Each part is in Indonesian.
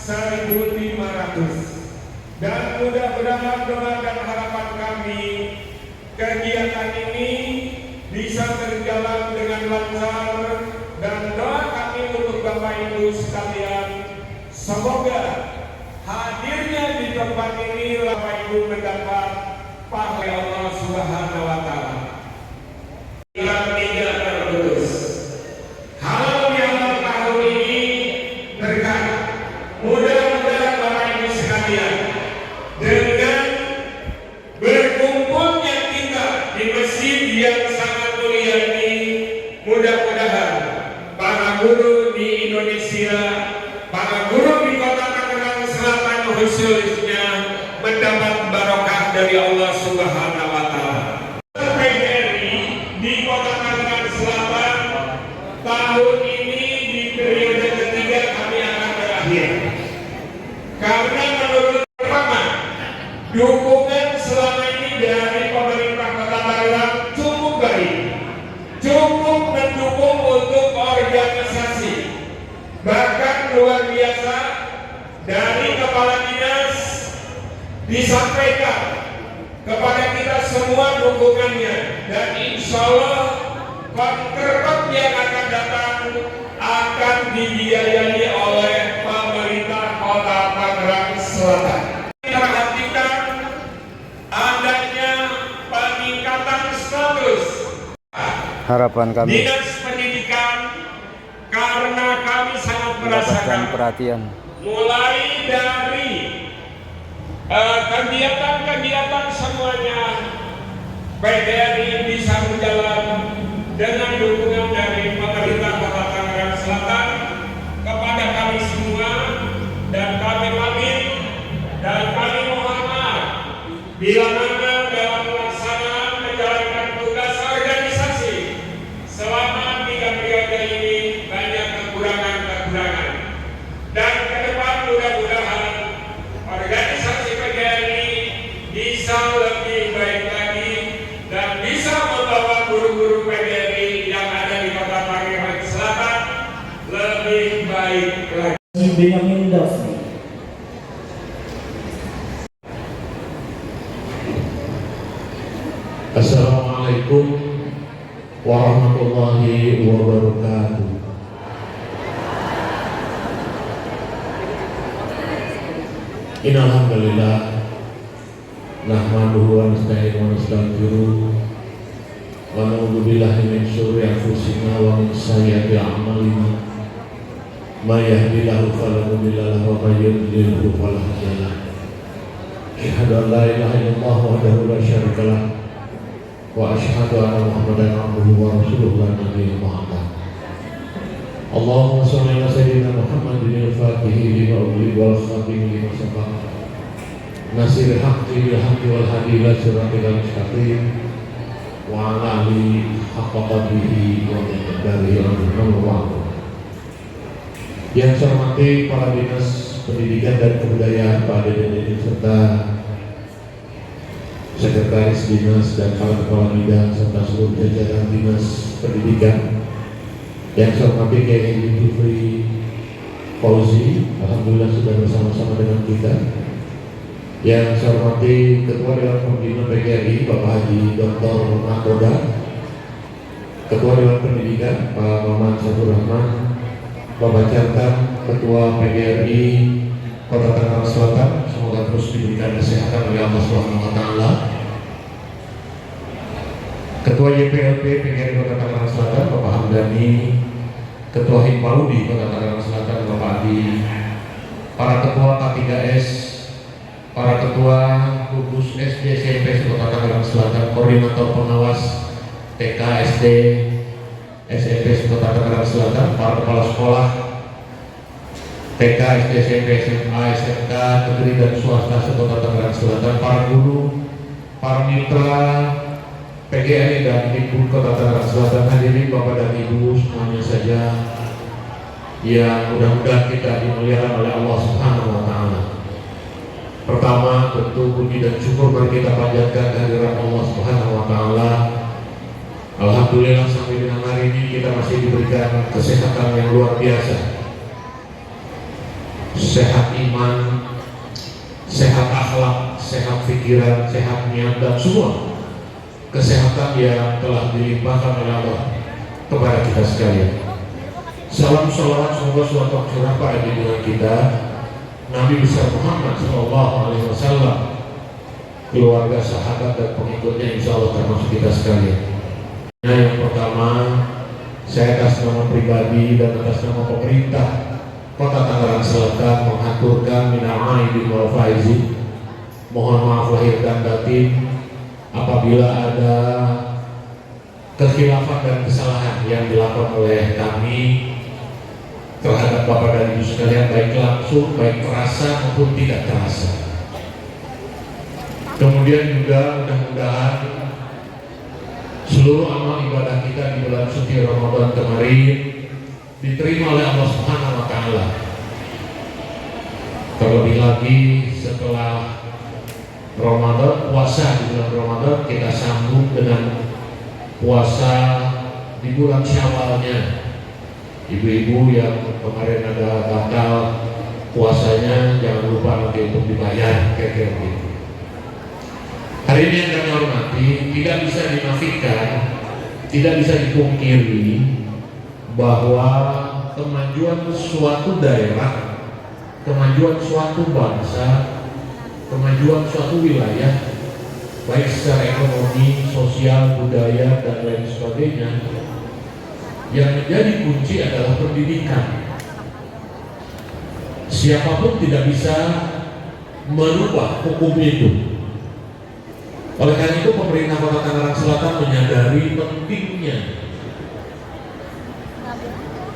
1.500. Dan mudah-mudahan doa dan harapan kami kegiatan ini bisa berjalan dengan lancar, dan doa kami untuk Bapak Ibu sekalian, semoga hadirnya di tempat ini Bapak Ibu mendapat pahala Allah Subhanahu wa Ta'ala. Yang tidak terputus. Halal bihalal tahun ini berkah. Mudah-mudahan Bapak Ibu sekalian, dengan berkumpulnya kita di masjid yang sangat mulia ini, mudah-mudahan para guru di Indonesia, para guru di Kota Tangerang Selatan khususnya mendapat barokah dari Allah Subhanahu wa Ta'ala. PGRI di Kota Tangerang Selatan tahun ini di periode ketiga kami akan berakhir. Karena menurut pertama, dukungan selama ini dari pemerintah Kota Tangerang cukup baik, cukup mendukung untuk organisasi, bahkan luar biasa. Dari kepala dinas disampaikan kepada kita semua dukungannya, dan insya Allah konkerot yang akan datang akan dibiayai oleh pemerintah Kota Tangerang Selatan. Perhatikan adanya peningkatan status harapan kami dinas pendidikan, karena kami sangat merasakan perhatian mulai dari kegiatan-kegiatan semuanya PGRI bisa berjalan dengan dukungan dari pemerintah Kota Tangerang Selatan kepada kami semua, dan kami pamit dan kami mohon maaf bila mana dalam pelaksanaan menjalankan tugas organisasi selama 3 periode ini banyak kekurangan-kekurangan, dan ke depan mudah-mudahan organisasi PGRI bisa lebih baik lagi dan bisa membawa guru-guru PGRI yang ada di Kota Tangerang Selatan lebih baik lagi. Benyamin Daphne. Assalamualaikum warahmatullahi wabarakatuh. Innal hamdalillah nahmaduhu wa nasta'inuhu wa nastaghfiruh wa na'udzu billahi min syururi anfusina wa min sayyiati a'malina. May yahdihillahu fala mudilla lahu wa may yudlil fala hadiya lahu. Asyhadu an la ilaha illallah wahdahu la syarika lahu wa asyhadu anna Muhammadan abduhu wa rasuluhu la nabiyya ba'dahu. Allahumma shalli ala sayyidina Muhammadin al-Fatihi lima ughliqa wal khatimi lima sabaqa nasiril haqqi bil haqqi wal hadi ila siratal mustaqim wa ala alihi haqqa qadrihi wa miqdarihi al-azim. Yang saya hormati para dinas pendidikan dan kebudayaan Pak Deden serta sekretaris dinas dan para kepala bidang serta seluruh jajaran dinas pendidikan. Yang saya hormati Kiai Zulkifli Fauzi, alhamdulillah sudah bersama-sama dengan kita. Yang saya hormati Ketua Dewan Pembina PGRI Bapak Haji Dr. Nakoda, Ketua Dewan Pendidikan Pak Maman Satur Rahman, Bapak Cartan, Ketua PGRI Kota Tangerang Selatan, semoga terus diberikan kesehatan oleh Allah Subhanahu wa Ta'ala. Ketua YPLP PGRI Kota Tangerang Selatan Bapak Hamdani, Ketua Hipmaudi Kota Tangerang Selatan Bapak Adi, para ketua K3S, para ketua gugus SD SMP Kota Tangerang Selatan, koordinator pengawas TK SD SMP Kota Tangerang Selatan, para kepala sekolah TK SD SMP SMA SMK negeri dan swasta Kota Tangerang Selatan, para guru, para mitra PGRI dan Ibu Kota Tangerang Selatan, hadirin Bapak dan Ibu semuanya saja yang mudah-mudahan kita dimuliakan oleh Allah Subhanahu wa Ta'ala. Pertama, tentu puji dan syukur mari kita panjatkan kehadirat Allah Subhanahu wa Ta'ala. Alhamdulillah sampai dengan hari ini kita masih diberikan kesehatan yang luar biasa. sehat iman, sehat akhlak, sehat pikiran, sehat niat, dan semua kesehatan yang telah dilimpahkan oleh Allah kepada kita sekalian. Salam salawat semoga suatu curah pada junjungan kita Nabi besar Muhammad SAW, keluarga, sahabat, dan pengikutnya, insya Allah termasuk kita sekalian. Nah, yang pertama, saya atas nama pribadi dan atas nama pemerintah Kota Tangerang Selatan mengaturkan minal aidin wal faizin, mohon maaf lahir dan batin apabila ada kekhilafan dan kesalahan yang dilakukan oleh kami terhadap Bapak dan Ibu sekalian, baik langsung, baik terasa maupun tidak terasa. Kemudian juga mudah-mudahan seluruh amal ibadah kita di bulan suci Ramadan kemarin diterima oleh Allah Subhanahu wa Ta'ala. Terlebih lagi setelah Ramadan, puasa di bulan Ramadan kita sambung dengan puasa di bulan Syawalnya. Ibu-ibu yang kemarin ada batal puasanya, jangan lupa nanti untuk dibayar, kira-kira begitu. Hari ini yang kami hormati, tidak bisa dinafikan, tidak bisa dipungkiri bahwa kemajuan suatu daerah, kemajuan suatu bangsa, kemajuan suatu wilayah, baik secara ekonomi, sosial, budaya, dan lain sebagainya, yang menjadi kunci adalah pendidikan. Siapapun tidak bisa merubah hukum itu. Oleh karena itu, pemerintah Kota Tangerang Selatan menyadari pentingnya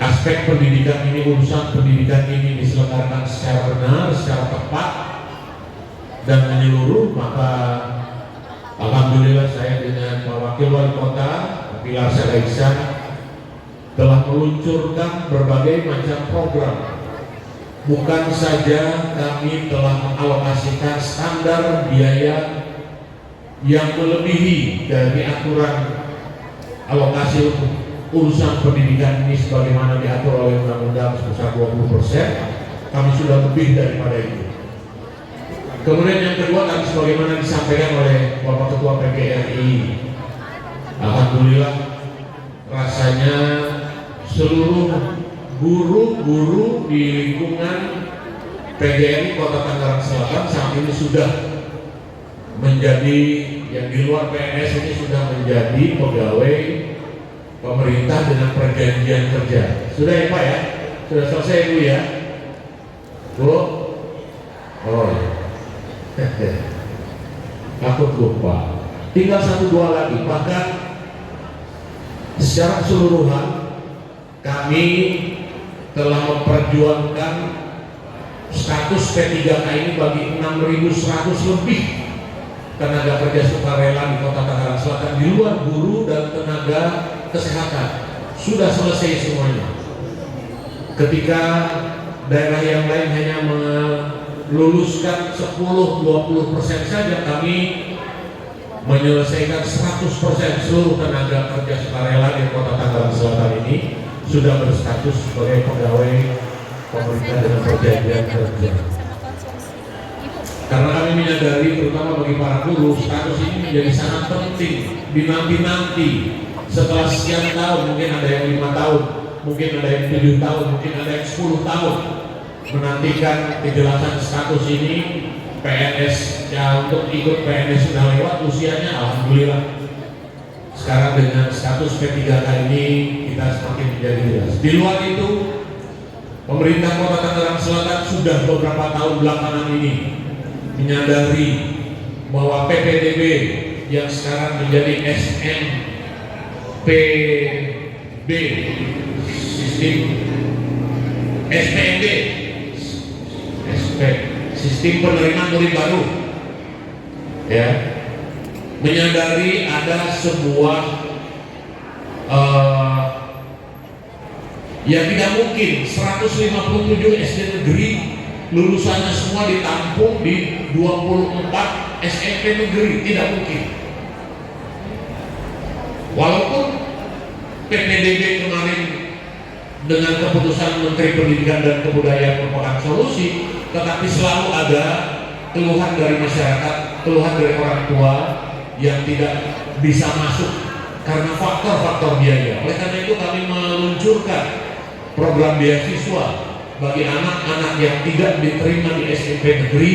aspek pendidikan ini, urusan pendidikan ini diselenggarakan secara benar, secara tepat, dan menyeluruh. Maka alhamdulillah saya dengan Pak Wakil Wali Kota Pilar Saraisan telah meluncurkan berbagai macam program. Bukan saja kami telah mengalokasikan standar biaya yang melebihi dari aturan alokasi untuk urusan pendidikan ini sebagaimana diatur oleh Undang-Undang sebesar 20%, kami sudah lebih daripada itu. Kemudian yang kedua, tadi sebagaimana disampaikan oleh Bapak Ketua PGRI, alhamdulillah rasanya seluruh guru-guru di lingkungan PGRI Kota Tangerang Selatan saat ini sudah menjadi, yang di luar PNS ini sudah menjadi pegawai pemerintah dengan perjanjian kerja. Sudah ya Pak ya? Sudah selesai Bu ya? Bu? Oh ya. Takut lupa. Tinggal 1-2 lagi. Bahkan secara keseluruhan kami telah memperjuangkan status P3K ini bagi 6.100 lebih tenaga kerja sukarela di Kota Tangerang Selatan, di luar guru dan tenaga kesehatan. Sudah selesai semuanya. Ketika daerah yang lain hanya meluluskan 10-20% saja, kami menyelesaikan 100% seluruh tenaga kerja sukarela di Kota Tangerang Selatan ini sudah berstatus sebagai pegawai pemerintah dengan perjanjian kerja. Karena kami menyadari, terutama bagi para guru, status ini menjadi sangat penting dinanti-nanti. Setelah sekian tahun, mungkin ada yang 5 tahun, mungkin ada yang 7 tahun, mungkin ada yang 10 tahun menantikan kejelasan status ini. PNS ya, untuk ikut PNS sudah lewat usianya, alhamdulillah. Sekarang dengan status P3K ini kita semakin menjadi jelas. Di luar itu, pemerintah Kota Tangerang Selatan sudah beberapa tahun belakangan ini menyadari bahwa PPDB yang sekarang menjadi SNPB, sistem SPMB, sistem penerimaan murid baru, ya, menyadari ada sebuah ya tidak mungkin 157 SD negeri lulusannya semua ditampung di 24 SMP negeri, tidak mungkin. Walaupun PPDB kemarin dengan keputusan Menteri Pendidikan dan Kebudayaan merupakan solusi, tetapi selalu ada keluhan dari masyarakat, keluhan dari orang tua yang tidak bisa masuk karena faktor-faktor biaya. Oleh karena itu kami meluncurkan program beasiswa bagi anak-anak yang tidak diterima di SMP negeri,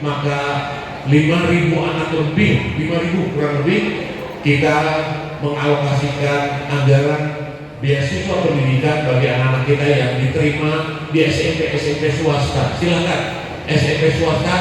maka 5.000 anak lebih, 5.000 kurang lebih, kita mengalokasikan anggaran beasiswa pendidikan bagi anak-anak kita yang diterima di SMP swasta. Silakan SMP swasta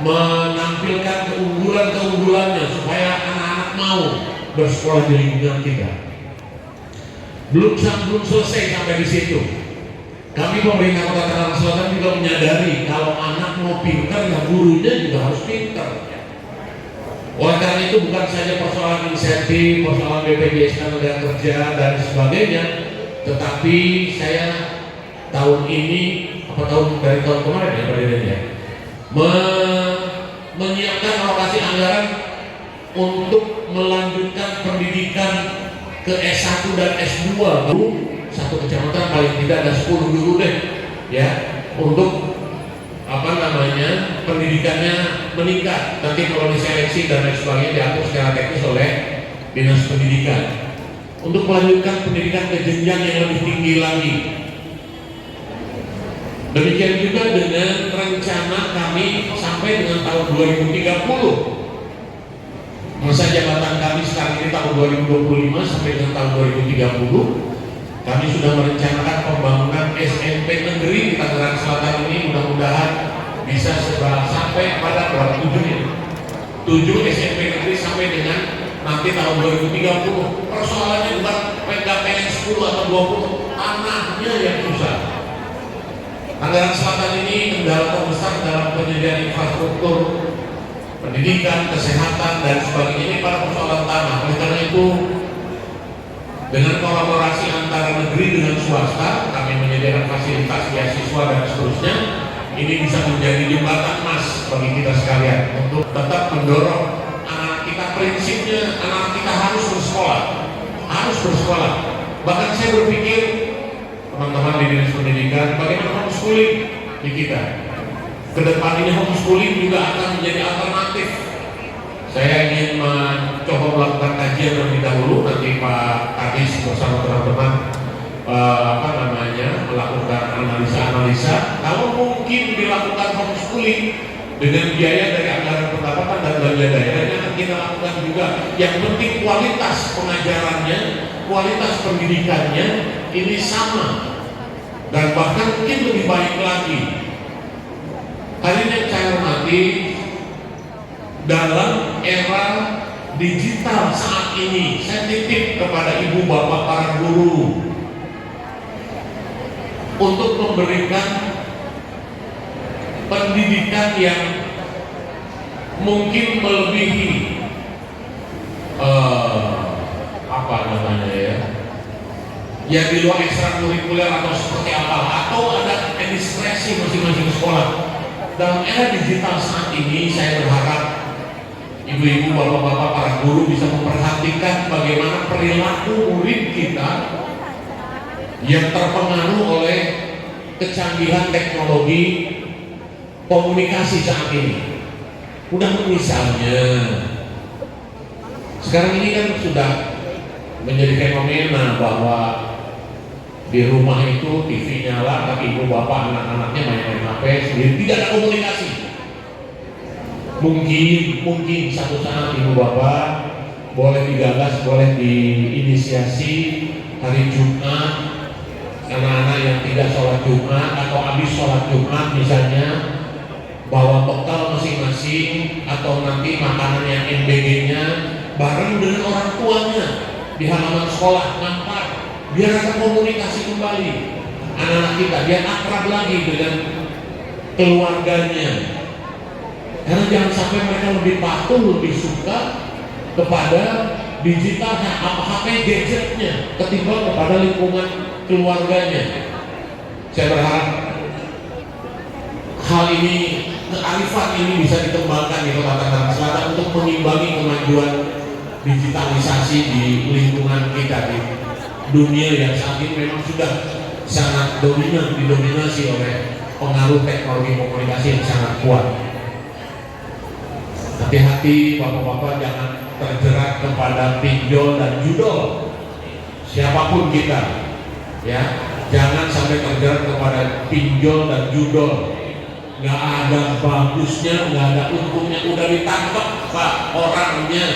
menampilkan keunggulannya supaya anak-anak mau bersekolah di lingkungan kita. Belum selesai sampai di situ. Kami pemerintah Kota Tangerang Selatan juga menyadari kalau anak mau pintar, ya gurunya juga harus pintar. Oleh karena itu bukan saja persoalan insentif, persoalan BPJS Tenaga Kerja dan sebagainya, tetapi saya tahun ini dari tahun kemarin ya Pak Dirjen ya, menyiapkan alokasi anggaran untuk melanjutkan pendidikan ke S1 dan S2. Satu kecamatan paling tidak ada 10 guru deh ya, untuk pendidikannya meningkat. Nanti kalau diseleksi dan lain sebagainya diatur secara teknis oleh Dinas Pendidikan untuk melanjutkan pendidikan ke jenjang yang lebih tinggi lagi. Demikian juga dengan rencana kami sampai dengan tahun 2030. Masa jabatan kami sekarang ini tahun 2025 sampai dengan tahun 2030. Kami sudah merencanakan pembangunan SMP negeri di Tangerang Selatan ini, mudah-mudahan bisa sampai pada berapa 7 SMP negeri sampai dengan nanti tahun 2030. Persoalannya bukan PKPN 10 atau 20, tanahnya yang susah. Tangerang Selatan ini kendala terbesar dalam penyediaan infrastruktur pendidikan, kesehatan dan sebagainya ini pada persoalan tanah. Oleh karena itu, dengan kolaborasi antara negeri dengan swasta, kami menyediakan fasilitas beasiswa dan seterusnya. Ini bisa menjadi jembatan emas bagi kita sekalian untuk tetap mendorong anak kita. Prinsipnya anak kita harus bersekolah. Bahkan saya berpikir teman-teman di Dinas Pendidikan, bagaimana homeschooling di kita. Kedepan ini homeschooling juga akan menjadi alternatif. Saya ingin mencoba melakukan kajian terlebih dahulu, nanti Pak Kadis bersama teman-teman melakukan analisa kalau mungkin dilakukan homeschooling dengan biaya dari anggaran pendapatan dan belanja daerahnya akan kita lakukan juga. Yang penting kualitas pengajarannya, kualitas pendidikannya ini sama dan bahkan mungkin lebih baik lagi. Hari ini saya hormati, dalam era digital saat ini, saya titip kepada ibu bapak para guru untuk memberikan pendidikan yang mungkin melebihi yang di luar ekstrakurikuler atau seperti apa, atau ada diskresi masing-masing sekolah. Dalam era digital saat ini, saya berharap ibu-ibu, bapak-bapak, para guru bisa memperhatikan bagaimana perilaku murid kita yang terpengaruh oleh kecanggihan teknologi komunikasi saat ini. Misalnya sekarang ini kan sudah menjadi fenomena bahwa di rumah itu TV nyala, tapi ibu bapak anak-anaknya main-main HP sendiri, tidak ada komunikasi. Mungkin satu saat ibu bapak boleh digagas, boleh diinisiasi hari Jumat, anak-anak yang tidak sholat Jumat atau habis sholat Jumat misalnya bawa bekal masing-masing atau nanti makanan yang MBG-nya bareng dengan orang tuanya di halaman sekolah, ngampar, biar ada komunikasi kembali anak-anak kita, biar akrab lagi dengan keluarganya. Karena jangan sampai mereka lebih patuh, lebih suka kepada digital HP gadgetnya ketimbang kepada lingkungan keluarganya. Saya berharap hal ini, kearifan ini bisa dikembangkan di Kota Tangerang Selatan untuk mengimbangi kemajuan digitalisasi di lingkungan kita, di dunia yang saat ini memang sudah sangat dominan, didominasi oleh pengaruh teknologi komunikasi yang sangat kuat. Hati-hati bapak-bapak, jangan terjerat kepada pinjol dan judol. Siapapun kita, ya, jangan sampai terjerat kepada pinjol dan judol. Nggak ada bagusnya, nggak ada untungnya. Udah ditangkap Pak orangnya,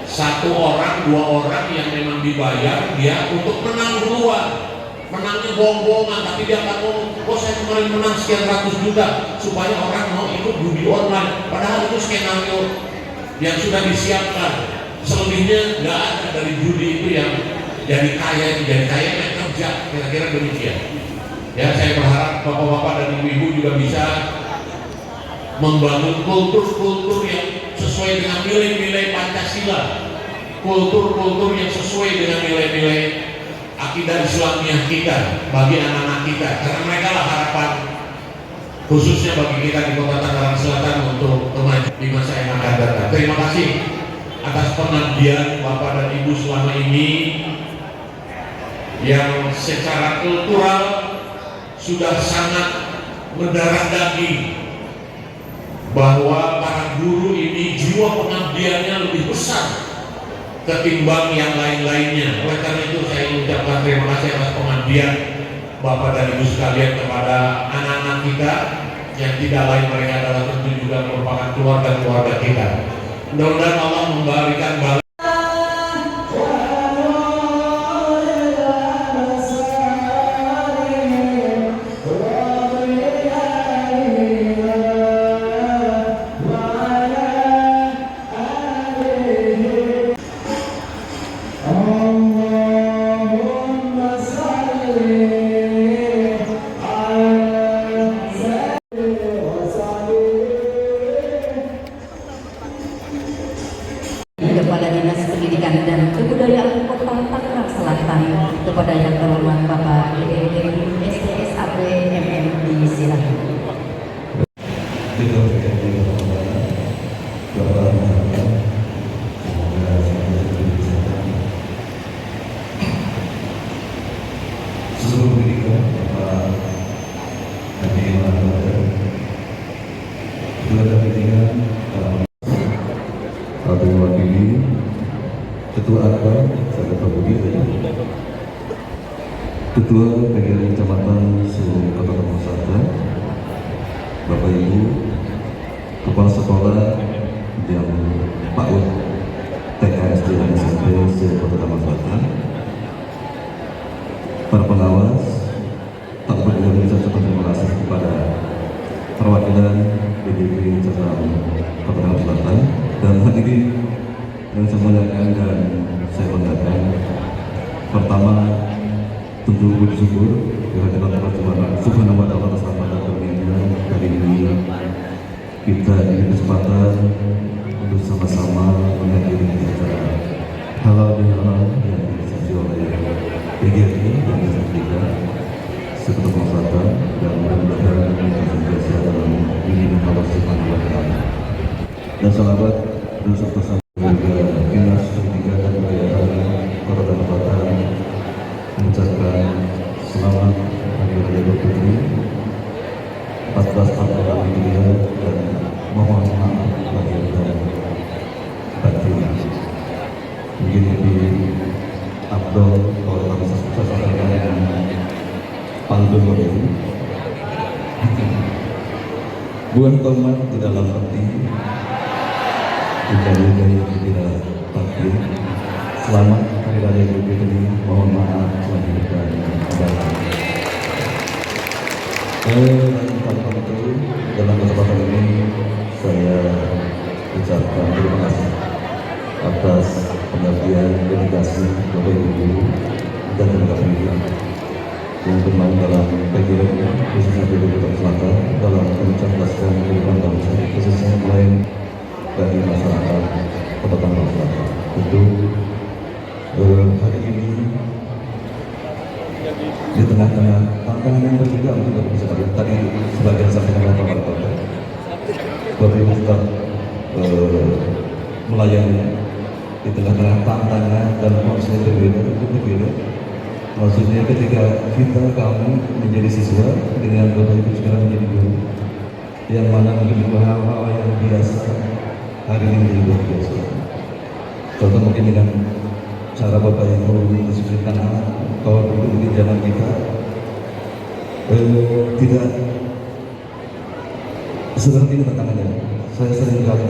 satu orang, dua orang yang memang dibayar dia untuk menang duluan. Menangnya bohong-bohongan, tapi dia akan ngomong, oh saya kemarin menang sekian ratus juta supaya orang mau ikut judi online. Padahal itu skenario yang sudah disiapkan. Selebihnya nggak ada dari judi itu yang jadi kaya yang kerja, kira-kira demikian. Ya, saya berharap bapak-bapak dan ibu-ibu juga bisa membangun kultur-kultur yang sesuai dengan nilai-nilai Pancasila, kultur-kultur yang sesuai dengan nilai-nilai akidah Islamiyah kita bagi anak-anak kita, karena mereka lah harapan khususnya bagi kita di Kota Tangerang Selatan untuk kemajuan di masa yang akan datang. Terima kasih atas pengabdian Bapak dan Ibu selama ini yang secara kultural sudah sangat mendarah daging, bahwa para guru ini jiwa pengabdiannya lebih besar ketimbang yang lain-lainnya. Oleh karena itu saya ucapkan terima kasih atas pengabdian Bapak dan Ibu sekalian kepada anak-anak kita yang tidak lain mereka adalah tentu juga merupakan keluarga-keluarga kita. Mudah-mudahan Allah memberikan balas. Kepada Dinas Pendidikan dan Kebudayaan Kota Tangerang Selatan, kepada yang terhormat Bapak DPD SDSAP MMD silakan. Seluruh pendidikan Bapak Hadi Mahathir, ketua pendidikan atau mewakili Ketua Akbar, saya Pak Budi, Ketua PGRI Kecamatan seluruh Kota Tangerang Selatan, Bapak Ibu, Kepala Sekolah yang PAUD TK SD dan SMP seluruh Kota Tangerang Selatan, para pengawas, tak lupa juga mengucapkan terima kasih kepada perwakilan BDIP Tangerang Kota Tangerang Selatan, dan hadirin yang saya muliakan dan saya banggakan. Pertama, tentu bersyukur kehadiran Allah Subhanahu wa Ta'ala atas rahmat dan karunia hari ini kita diberi kesempatan untuk sama-sama menghadiri acara halal bihalal yang diinisiasi oleh PGRI dan Dinas Pendidikan Kota Tangerang Selatan, dan mudah-mudahan kita senantiasa dalam bimbingan Allah Subhanahu wa Ta'ala. Dan sahabat dan serta juga Dinas Pendidikan dan Kebudayaan Kota Tangerang Selatan mengucapkan selamat Hari Raya Idul Fitri 1444 Hijriah dan mohon maaf lahir dan batin. Mungkin lebih afdol kalau kami sampaikan dengan pantun ini. Buah tomat di dalam hati, tidak yang tidak takdir. Selamat Hari Raya Idul Fitri, mohon maaf lahir dan batin. Dalam kesempatan ini saya ucapkan terima kasih atas pengabdian dedikasi Bapak Ibu dan tenaga pendidik yang bermain dalam PGRI khususnya PGRI Kota Selatan dalam mencerdaskan kehidupan bangsa, khususnya lain bagi masyarakat Kota Tangerang Selatan. Tentu hari ini di tengah-tengah tantangan yang berbeda untuk bisa tadi sebagian sampaikan oleh Pak Kota, Bapak Ibu sudah melayani di tengah-tengah tantangan dan kondisi yang berbeda, Maksudnya ketika kamu menjadi siswa dengan Bapak Ibu sekarang menjadi guru, yang mana mungkin hal-hal yang biasa hari ini menjadi luar biasa. Contoh mungkin dengan cara Bapak Ibu mendisiplinkan anak, kalau dulu mungkin zaman kita tidak seperti ini tantangannya. Saya sering kali